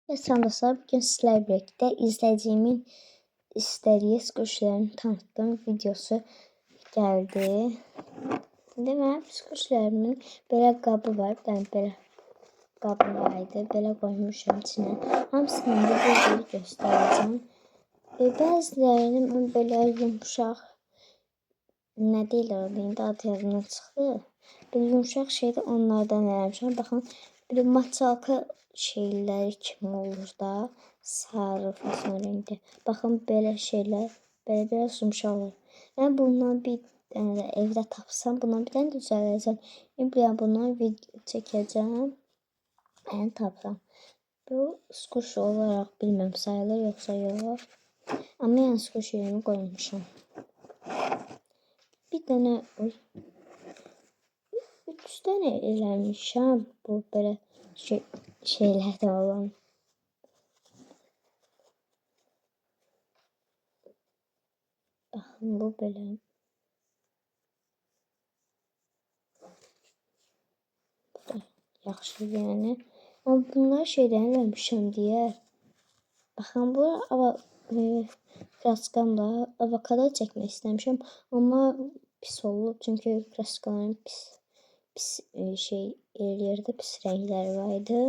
Salam dostlar, bugün sizlerle birlikte izleyicimin istediği kuşlarını tanıttığım videosu geldi. Demek kuşlarımın böyle qabı var, bir böyle qabı vardı, böyle koymuşum içine. Hamısını da böyle göstereceğim. Bəzilərini mən böyle yumuşaq, ne deyirlər orada, indi adı yadımdan çıxdı. Böyle yumuşaq şeydə onlardan eləmişəm. Baxın, böyle maçalka şeyler kimi olur da, sarı fason renkli. Bakın böyle şeyler, böyle biraz yumuşak olur. Ben bundan bir tane de evde tapsam, bundan bir tane de düzələcəm. Ben bundan video çekeceğim. Ben tapsam. Bu skuş olarak bilmem sayılır yoksa yok. Ama yani skuş yerimi koymuşum. Bir tane, oy, 3 tane eləmişəm bu böyle şeylerden olan. Bakın bu böyle. Yaxşı yani. Ama bunlar şeyden eləmişəm deyə. Baxın bu kraskamla avokado çəkmək istəmişəm. Amma pis olub. Çünki kraskaların pis şey yerlərdə pis rəngləri var idi.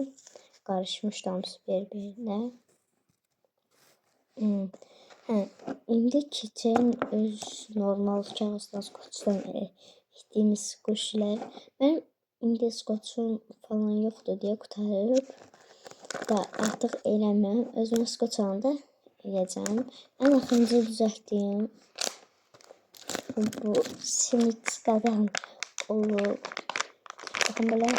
Qarışmışdı hamısı bir-birinə. İndi keçən öz normal kağızdan skoçdan etdiyimiz kuşlar. Mən İndi skoçum falan yoktu diye kurtarıp da artık eləməm. Özümə skoç alanda eləyəcəm. Ən axırıncı düzəltdiyim bu Simitskadan olub. Baxın belə.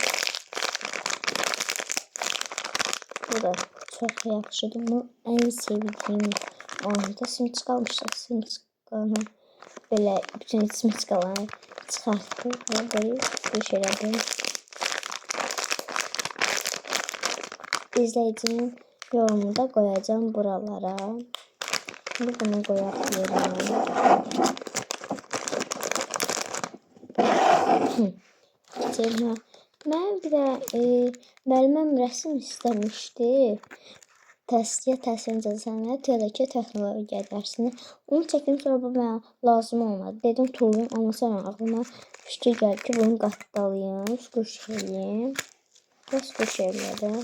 Bu da çox yaxşıdır. Bu ən sevdiyim oyunda Simitska almışlar. Simitska'nı belə bütün Simitskaları çıxartdı. Böyle bir şeyler. İzleyicinin yorumunu da koyacağım buralara. Şimdi bunu koyalım yerine. Ben bir de müəlliməm rəsm istəmişdi. Təhsil cəsənət ya da ki texnologiya dərsini. Onu çəkdim, sonra bu mənə lazım olmadı. Dedim tuğlayım, amma sonra aklıma fikir gəldi ki bunu qatdalayım, skuş eləyim. Və skuş elədim.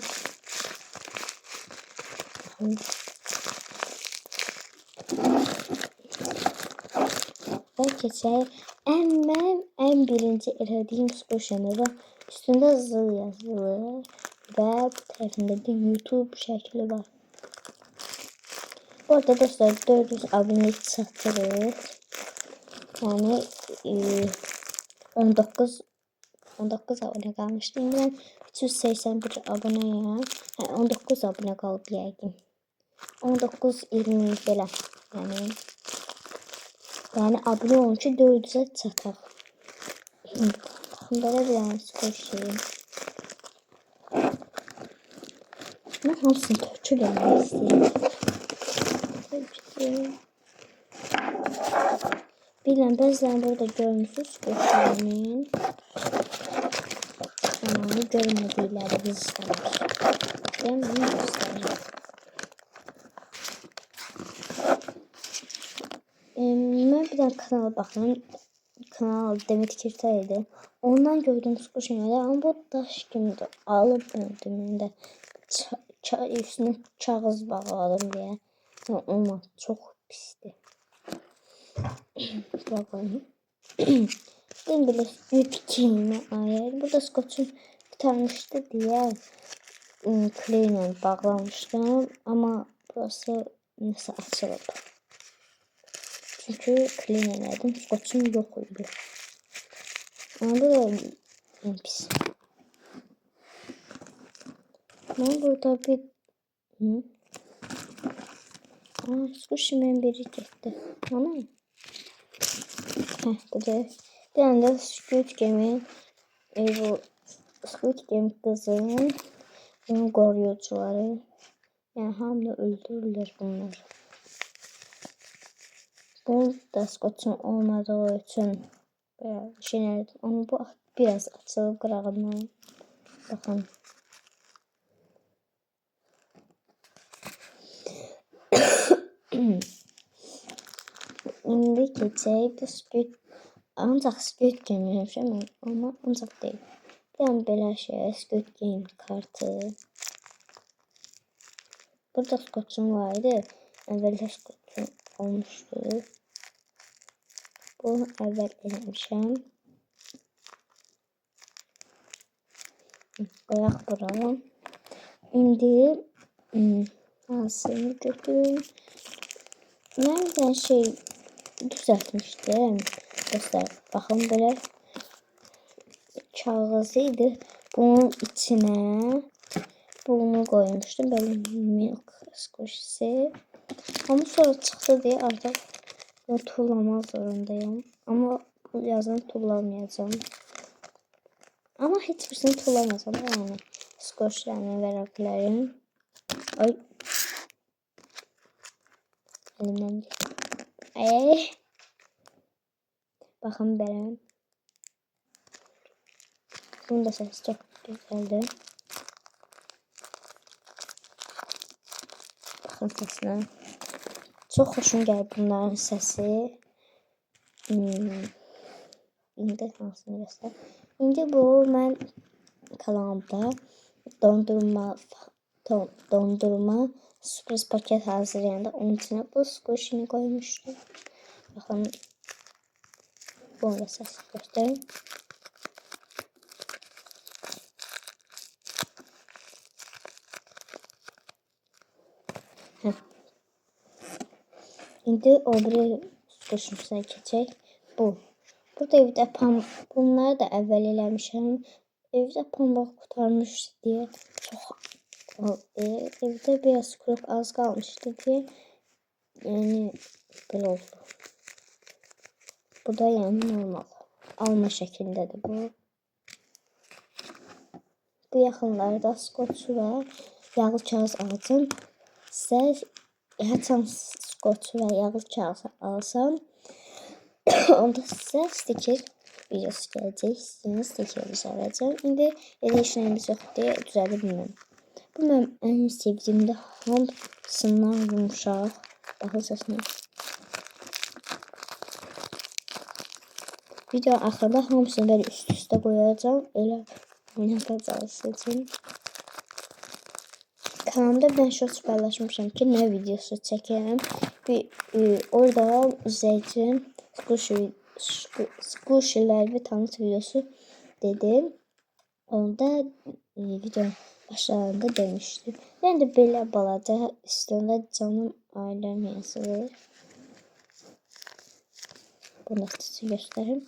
Və keçək ən birinci elədiyim skuşunu da üstündə zıl yazılır və bu tərəfində də YouTube şəkli var. Bu arada dostlar 400 abonelik çatırıq. Yəni 19 abone qalmışdı. İndi mən 381 aboneyəm. 19 abone qalıb yəqin. 19-20 belə. Yəni abone olun ki 400'e çataq. Baxın belə bir dənə skoş şeyim. Mən hamısını tökül eləmək istəyirəm. Bilmem bəzən burada görmüşsünüz skoşlarımın. Ama görmədikləri biz istəmək. Ben bunu göstereyim. Ben bir tane kanala bakıyorum. Kanal Demet Kirtay'dı. Ondan gördüğüm kuş yöneli ama bu daş kimdi? Alıp öldüm de üstüne kağız bağladım diye. Ama çok pisti. Bakın. Ben bile fikrimi ayır. Burada skoçum tutarmıştı diye kleyle bağlamıştım ama burası nasıl açılıb. Çünkü clean elədim. Skoçum yok idi. Ama bu da en pis. Ben burada bir skoçumun biri getdi. Ana. Bu da bir tane de Squid Game'in bu Squid Game kızının onun koruyucuları. Yani hamle öldürürler bunlar. Bu da skoçun olmadığı için şeyler, ama bu biraz açılıb qırağından. Bakın. keçək. Bu Squid ancaq Squid Game eləmişəm amma ancaq deyil. Yəni belə şey Squid Game kartı. Burada skoçum var idi. Əvvəldə skoçum olmuşdu. Bunu əvvəl eləmişəm. Qoyaq bura. İndi hansını götürüm. Mən bir şey düzəltmişdim. Dostlar, baxın belə kağız idi. Bunun içine bunu koymuştum. Böyle milk squishy. Ama sonra çıktı diye artık bunu tullamak zorundayım. Ama bu yazını tullamayacağım. Ama hiçbirisini tullamayacağım. Yani squishlerini ve rakıların. Ay. Elimden ay. Bakın ben. Bunun da sesi çok güzeldi. Bakın sesine. Çok hoşum geldi bunların sesi. İndi hansını göster. İndi bu ben kanalımda dondurma sürpriz paket hazırlayanda onun içine bu squishini koymuştum. Bakın bunu da ses göstereyim. İndi o bir squishimizə keçək. Bu. Burada evdə bunları da əvvəl eləmişəm. Evdə pambıq qurtarmışdı deyə çox evdə biraz krop az qalmışdı deyə yəni belə oldu. Bu da yəni normal. Alma şəklindədir bu. Bu yaxınlarda skoçu və yağlı kağız alacağım. Sizə həçən skoçu və yağlı kağız alsam onda sizə stiker videosu gələcək. Sizin stiker düzələcəm. İndi elə işlərimiz yox deyə düzəldə bilməm. Bu mənim ən sevdiyimdə hamısından yumuşaq. Baxın səsinə. Video axırda hamısını belə üst-üstə qoyacağım. Elə oynatacağız üçün. Kanalımda ben shorts paylaşmışım ki ne videosu çekeyim. Orada izleyicim Squishy'ler bir tanıt videosu dedim. Onda videonun başlarında demiştim. Ben de böyle balaca istiyorum canım ailem yazılır. Bunu size göstereyim.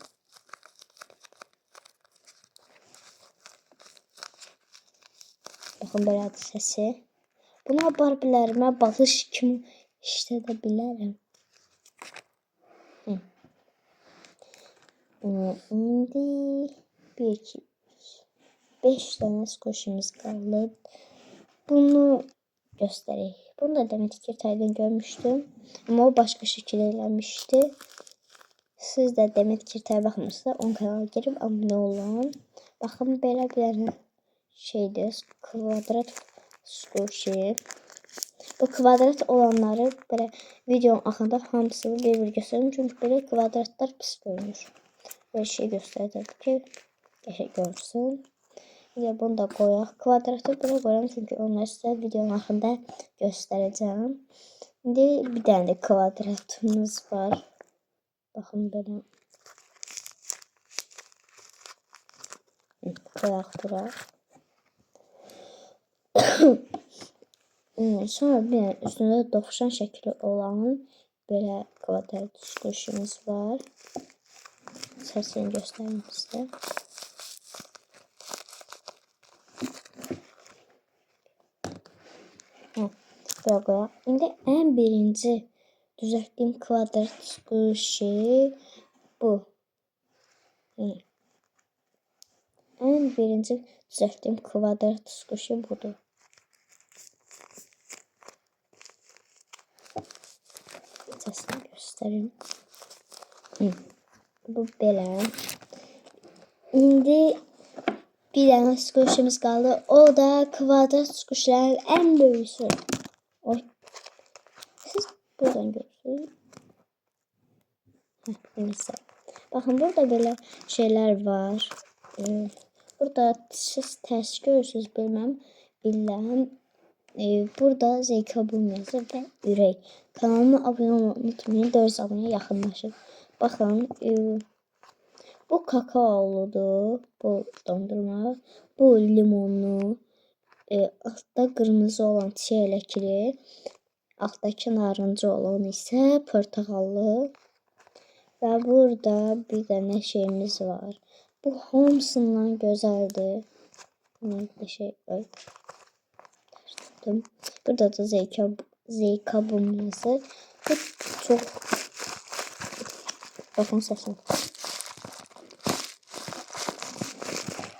Bakın böyle sesi. Buna Barbie'lərime balış kimi işlədə bilərəm. İndi 1, 2, 5 tane squishimiz qaldı. Bunu göstərək. Bunu da Demet Kirtay'dan görmüştüm. Ama o başka şekil eləmişdi. Siz de Demet Kirtay baxmırsa onun kanalına girib abunə olun. Baxın belə bir şeydir. Kvadrat squishy. Bu kvadrat olanları böyle videonun axırında hamısını bir göstereyim. Çünkü böyle kvadratlar pis görünür. Böyle şey gösterdim ki görsün. Yine bunu da koyaq. Kvadratı böyle koyalım çünkü onları size videonun axırında göstereceğim. Şimdi bir tane de kvadratımız var. Bakın böyle. Koyaq bura. Sonra bir üstünde dovşan şekli olan böyle kvadrat squishimiz var. Sesini göstereyim size. Buraya koyaq. İndi en birinci düzəltdiyim kvadrat squishy bu. En birinci düzəltdiyim kvadrat squishy budur. Sesini göstereyim. Bu belə. İndi bir tane squishimiz kaldı. O da kvadrat squishlerin en büyüğüsü. Oy. Siz buradan görürsünüz. Neyse. Bakın burada böyle şeyler var. Burada siz ters görürsünüz bilmem. Bilmem. Burada zeka bulması ve ürək. Kanalıma abone olmayı unutmayın. 400 aboneye yaxınlaşın. Bakın bu kakaoludur. Bu dondurma. Bu limonlu. Altta kırmızı olan çiyələkli. Alttaki narıncı olan ise portakallı. Ve burada bir tane şeyimiz var. Bu hamısından güzeldi. Bir şey var. Burada da zeyka bulması. Bu çok bakın sesim.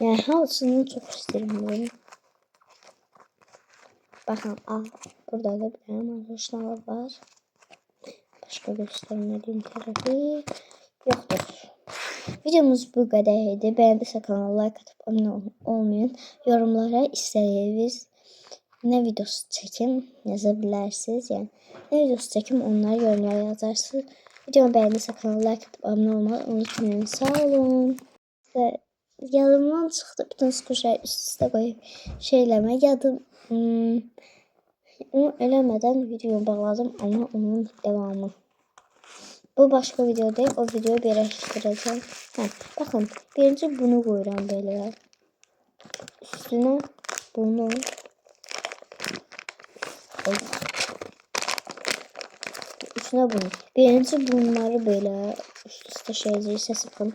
Yani halısını çok isterim böyle. Bakın burada da bir tane arkadaşlar var. Başka göstermediğim tarafı yoktur. Videomuz bu kadarıydı. Beğendiyse kanala like atıp abone olmayın. Yorumlara istediğiniz ne videosu çekim yazabilirsiniz. Yani ne videosu çekim onları yorumlara yazarsınız. Videomu beğendiyse kanala like atıp abone olmayı unutmayın. Sağ olun. Ve yadımdan çıxdı. Bütün skuşları üst-üstə qoyub şeyləmə. Onu eləmədən videoyu bağladım ama onun devamı. Bu başka video değil. O videoyu birleştireceğim. Bakın birinci bunu koyuram böyle. Üstüne bunu. Üstüne bunu. Birinci bunları böyle üst üste şey ses yapın.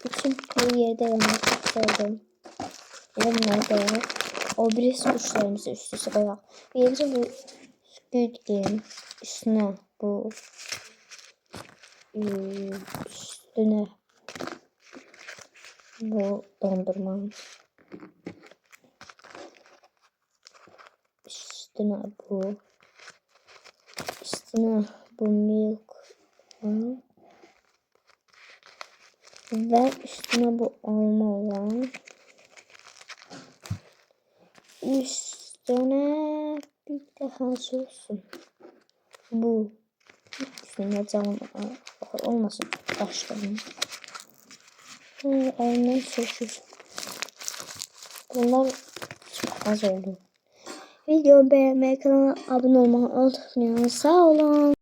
Üçün bir yerde yapmak istedim. Bunlar o birisi kuşlarımızı üst üste koyalım. Birinci bu Squid Game üstüne bu üstüne bu dondurma üstüne bu milk ve üstüne bu alma olan üstüne bir daha olsun bu üstüne cam olmasın başlarım aynen sözsüz bunlar çok az oldu. Videomu beğenmeyi, kanala abone olmayı unutmayın. Sağ olun.